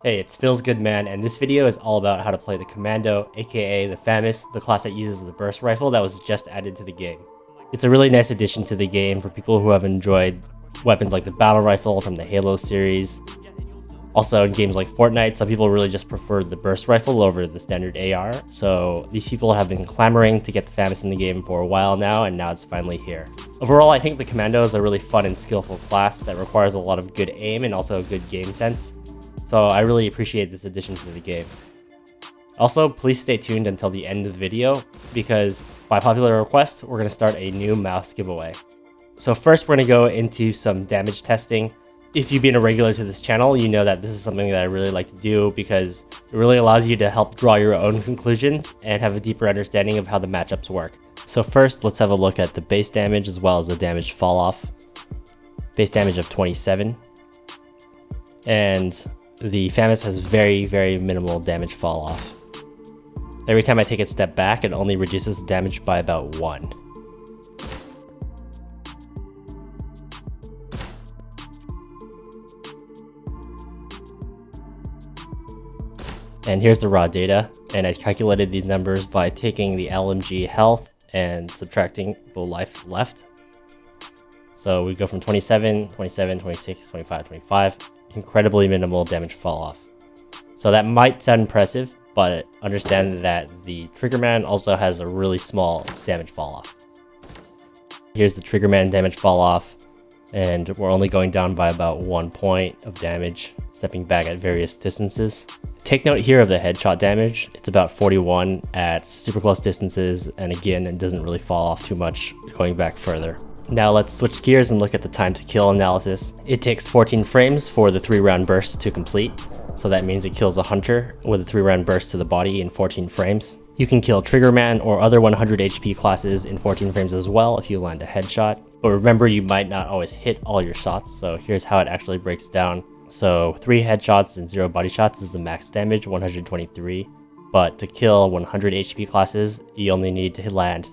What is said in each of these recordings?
Hey, it's philzGoodMan, and this video is all about how to play the Commando, aka the FAMAS, the class that uses the burst rifle that was just added to the game. It's a really nice addition to the game for people who have enjoyed weapons like the battle rifle from the Halo series. Also, in games like Fortnite, some people really just prefer the burst rifle over the standard AR, so these people have been clamoring to get the FAMAS in the game for a while now, and now it's finally here. Overall, I think the Commando is a really fun and skillful class that requires a lot of good aim and also good game sense. So I really appreciate this addition to the game. Also, please stay tuned until the end of the video, because by popular request, we're going to start a new mouse giveaway. So first, we're going to go into some damage testing. If you've been a regular to this channel, you know that this is something that I really like to do because it really allows you to help draw your own conclusions and have a deeper understanding of how the matchups work. So first, let's have a look at the base damage as well as the damage fall off. Base damage of 27. And the FAMAS has very, very minimal damage fall off. Every time I take a step back, it only reduces damage by about 1. And here's the raw data, and I calculated these numbers by taking the LMG health and subtracting the life left. So we go from 27, 27, 26, 25, 25. Incredibly minimal damage fall off. So that might sound impressive, but understand that the Triggerman also has a really small damage fall off. Here's the Triggerman damage fall off, and we're only going down by about 1 point of damage, stepping back at various distances. Take note here of the headshot damage. It's about 41 at super close distances, and again, it doesn't really fall off too much going back further. Now let's switch gears and look at the time to kill analysis. It takes 14 frames for the 3-round burst to complete, so that means it kills a hunter with a 3-round burst to the body in 14 frames. You can kill Triggerman or other 100 HP classes in 14 frames as well if you land a headshot. But remember, you might not always hit all your shots, so here's how it actually breaks down. So 3 headshots and 0 body shots is the max damage, 123. But to kill 100 HP classes, you only need to land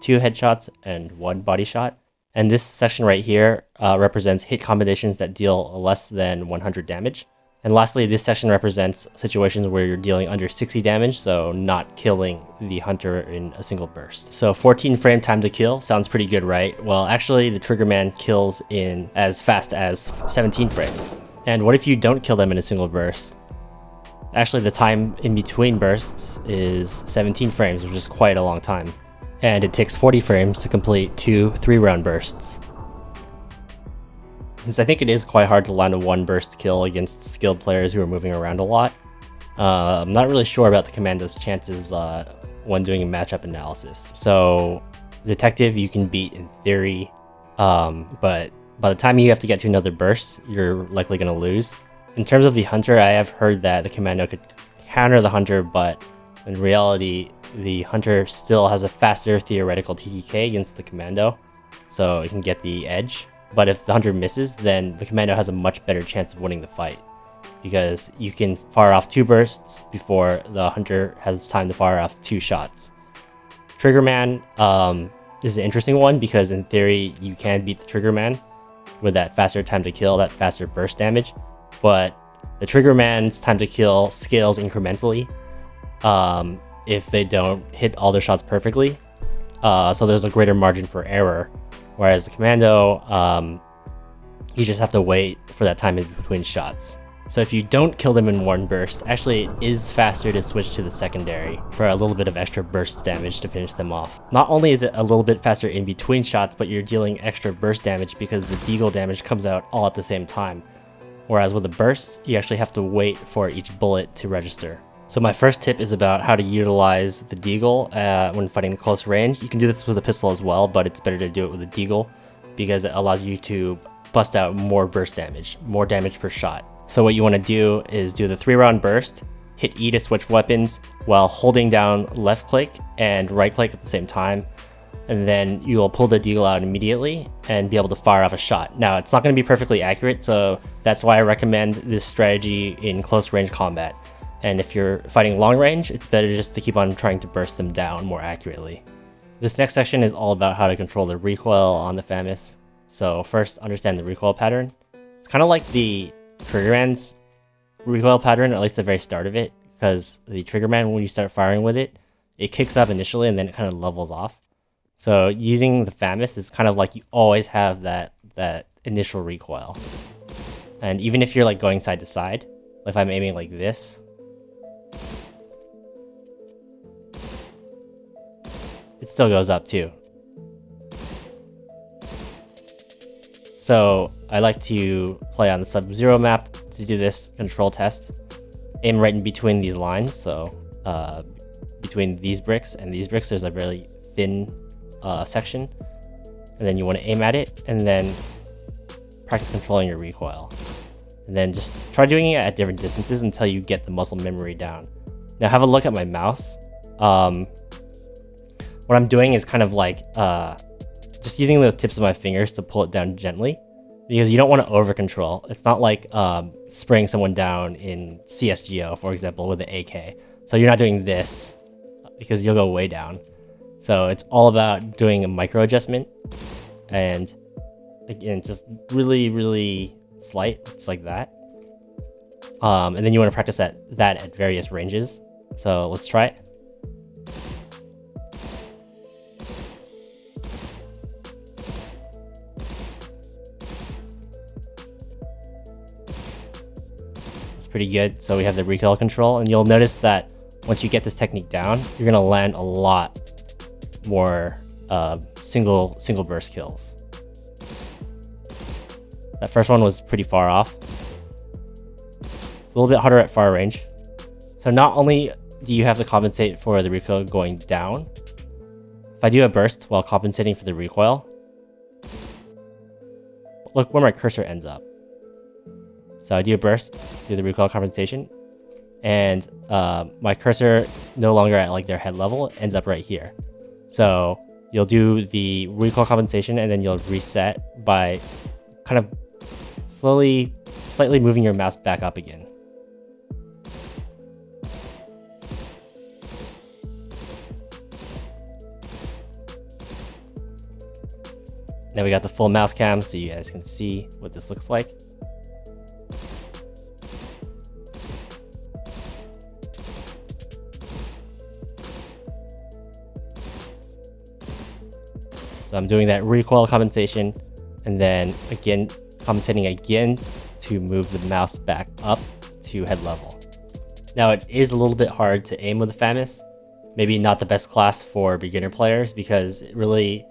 2 headshots and 1 body shot. And this section right here represents hit combinations that deal less than 100 damage. And lastly, this section represents situations where you're dealing under 60 damage, so not killing the hunter in a single burst. So 14 frame time to kill sounds pretty good, right? Well, actually, the Triggerman kills in as fast as 17 frames. And what if you don't kill them in a single burst? Actually, the time in between bursts is 17 frames, which is quite a long time. And it takes 40 frames to complete 2 3-round bursts. Since I think it is quite hard to land a 1-burst kill against skilled players who are moving around a lot, I'm not really sure about the Commando's chances when doing a matchup analysis. So, Detective you can beat in theory, but by the time you have to get to another burst, you're likely going to lose. In terms of the Hunter, I have heard that the Commando could counter the Hunter, but in reality, the Hunter still has a faster theoretical TTK against the Commando, so it can get the edge. But if the Hunter misses, then the Commando has a much better chance of winning the fight, because you can fire off 2 bursts before the Hunter has time to fire off 2 shots. Triggerman is an interesting one, because in theory, you can beat the Triggerman with that faster time to kill, that faster burst damage, but the Triggerman's time to kill scales incrementally if they don't hit all their shots perfectly, so there's a greater margin for error, whereas the Commando, you just have to wait for that time in between shots. So if you don't kill them in 1 burst, actually it is faster to switch to the secondary for a little bit of extra burst damage to finish them off. Not only is it a little bit faster in between shots, but you're dealing extra burst damage because the deagle damage comes out all at the same time. Whereas with a burst, you actually have to wait for each bullet to register. So my first tip is about how to utilize the deagle when fighting close range. You can do this with a pistol as well, but it's better to do it with a deagle because it allows you to bust out more burst damage, more damage per shot. So what you want to do is do the 3-round burst, hit E to switch weapons while holding down left click and right click at the same time, and then you will pull the deagle out immediately and be able to fire off a shot. Now, it's not going to be perfectly accurate, so that's why I recommend this strategy in close range combat. And if you're fighting long range, it's better just to keep on trying to burst them down more accurately. This next section is all about how to control the recoil on the FAMAS. So first, understand the recoil pattern. It's kind of like the Triggerman's recoil pattern, at least the very start of it, because the triggerman, when you start firing with it, it kicks up initially and then it kind of levels off. So using the FAMAS is kind of like you always have that initial recoil. And even if you're like going side to side, if I'm aiming like this, it still goes up too. So I like to play on the Sub-Zero map to do this control test. Aim right in between these lines, so between these bricks and these bricks, there's a really thin section. And then you want to aim at it, and then practice controlling your recoil. And then just try doing it at different distances until you get the muscle memory down. Now have a look at my mouse. What I'm doing is kind of like just using the tips of my fingers to pull it down gently, because you don't want to over control. It's not like spraying someone down in CSGO, for example, with the AK. So you're not doing this because you'll go way down. So it's all about doing a micro adjustment, and again, just really slight, just like that. And then you want to practice that at various ranges. So let's try it. Pretty good. So we have the recoil control, and you'll notice that once you get this technique down, you're gonna land a lot more single burst kills. That first one was pretty far off, a little bit harder at far range. So not only do you have to compensate for the recoil going down, if I do a burst while compensating for the recoil, look where my cursor ends up. So I do a burst, do the recoil compensation, and my cursor no longer at like their head level, it ends up right here. So you'll do the recoil compensation, and then you'll reset by kind of slightly moving your mouse back up again. Now we got the full mouse cam, so you guys can see what this looks like. So I'm doing that recoil compensation, and then again compensating again to move the mouse back up to head level. Now it is a little bit hard to aim with the FAMAS. Maybe not the best class for beginner players, because it really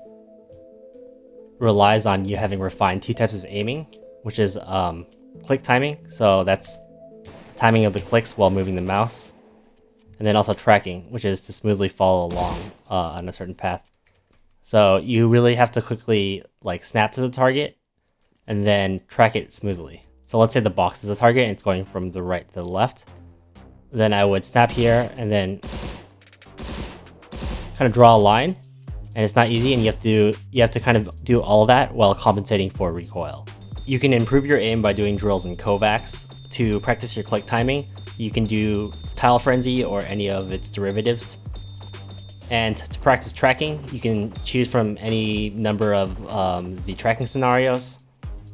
relies on you having refined two types of aiming, which is click timing. So that's timing of the clicks while moving the mouse, and then also tracking, which is to smoothly follow along on a certain path. So you really have to quickly like snap to the target and then track it smoothly. So let's say the box is the target and it's going from the right to the left. Then I would snap here and then kind of draw a line, and it's not easy, and you have to kind of do all of that while compensating for recoil. You can improve your aim by doing drills in Kovacs. To practice your click timing, you can do Tile Frenzy or any of its derivatives. And to practice tracking, you can choose from any number of the tracking scenarios.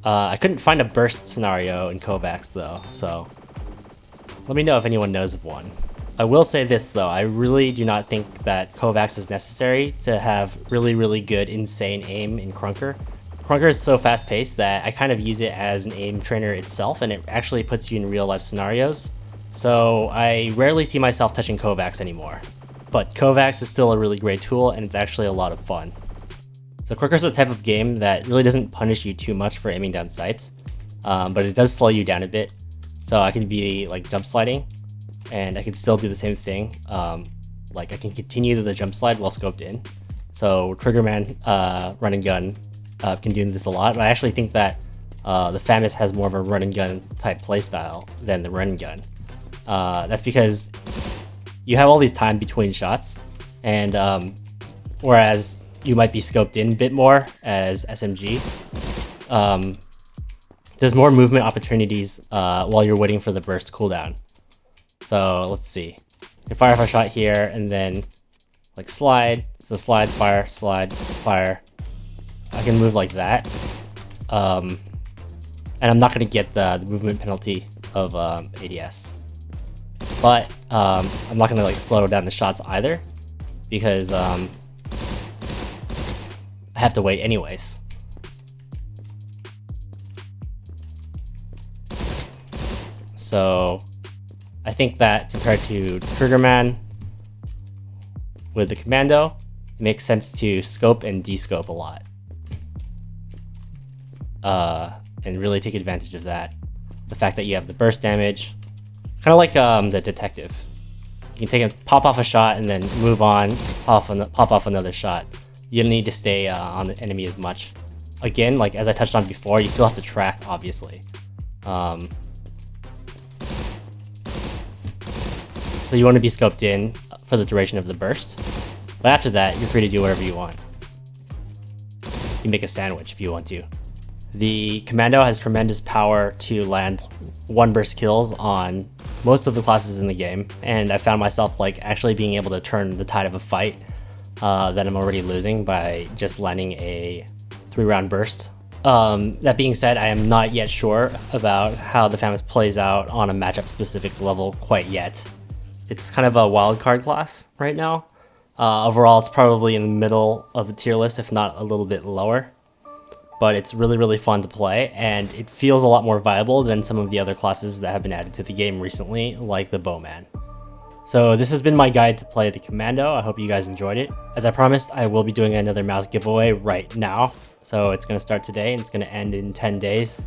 I couldn't find a burst scenario in Kovacs though, so let me know if anyone knows of one. I will say this though, I really do not think that Kovacs is necessary to have really good insane aim in Krunker. Krunker is so fast paced that I kind of use it as an aim trainer itself, and it actually puts you in real life scenarios. So I rarely see myself touching Kovacs anymore. But Kovacs is still a really great tool, and it's actually a lot of fun. So Krunker is a type of game that really doesn't punish you too much for aiming down sights, but it does slow you down a bit. So I can be like jump sliding, and I can still do the same thing. Like I can continue the jump slide while scoped in. So Triggerman run and gun can do this a lot. I actually think that the FAMAS has more of a run and gun type playstyle than the run and gun. That's because you have all these time between shots, and whereas you might be scoped in a bit more as SMG, there's more movement opportunities while you're waiting for the burst cooldown. So let's see. You can fire off a shot here and then like slide. So slide, fire, slide, fire. I can move like that. And I'm not going to get the movement penalty of ADS. But I'm not gonna like slow down the shots either, because I have to wait anyways. So I think that compared to GUDMan with the Commando, it makes sense to scope and descope a lot. And really take advantage of that. The fact that you have the burst damage, kind of like the detective. You can take a pop off a shot and then move on, pop off another shot. You don't need to stay on the enemy as much. Again, like as I touched on before, you still have to track, obviously. So you want to be scoped in for the duration of the burst. But after that, you're free to do whatever you want. You can make a sandwich if you want to. The Commando has tremendous power to land one burst kills on most of the classes in the game, and I found myself like actually being able to turn the tide of a fight that I'm already losing by just landing a 3-round burst. That being said, I am not yet sure about how the FAMAS plays out on a matchup specific level quite yet. It's kind of a wildcard class right now. Overall, it's probably in the middle of the tier list, if not a little bit lower. But it's really, really fun to play, and it feels a lot more viable than some of the other classes that have been added to the game recently, like the Bowman. So this has been my guide to play the Commando. I hope you guys enjoyed it. As I promised, I will be doing another mouse giveaway right now. So it's going to start today, and it's going to end in 10 days.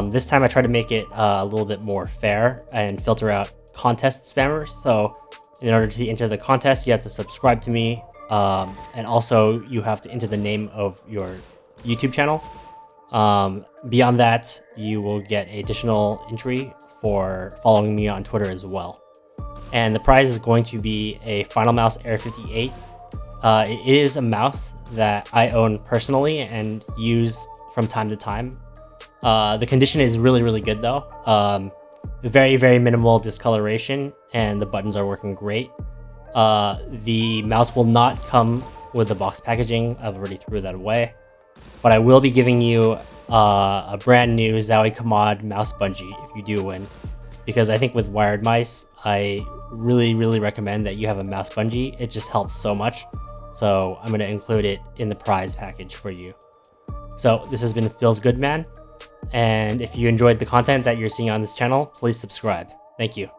This time I try to make it a little bit more fair and filter out contest spammers. So in order to enter the contest, you have to subscribe to me, and also you have to enter the name of your YouTube channel. Beyond that, you will get an additional entry for following me on Twitter as well. And the prize is going to be a Final Mouse Air 58. It is a mouse that I own personally and use from time to time. The condition is really, really good though. Very, very minimal discoloration, and the buttons are working great. The mouse will not come with the box packaging. I've already threw that away. But I will be giving you a brand new Zowie Command mouse bungee if you do win. Because I think with wired mice, I really, really recommend that you have a mouse bungee. It just helps so much. So I'm going to include it in the prize package for you. So this has been philzgoodman. And if you enjoyed the content that you're seeing on this channel, please subscribe. Thank you.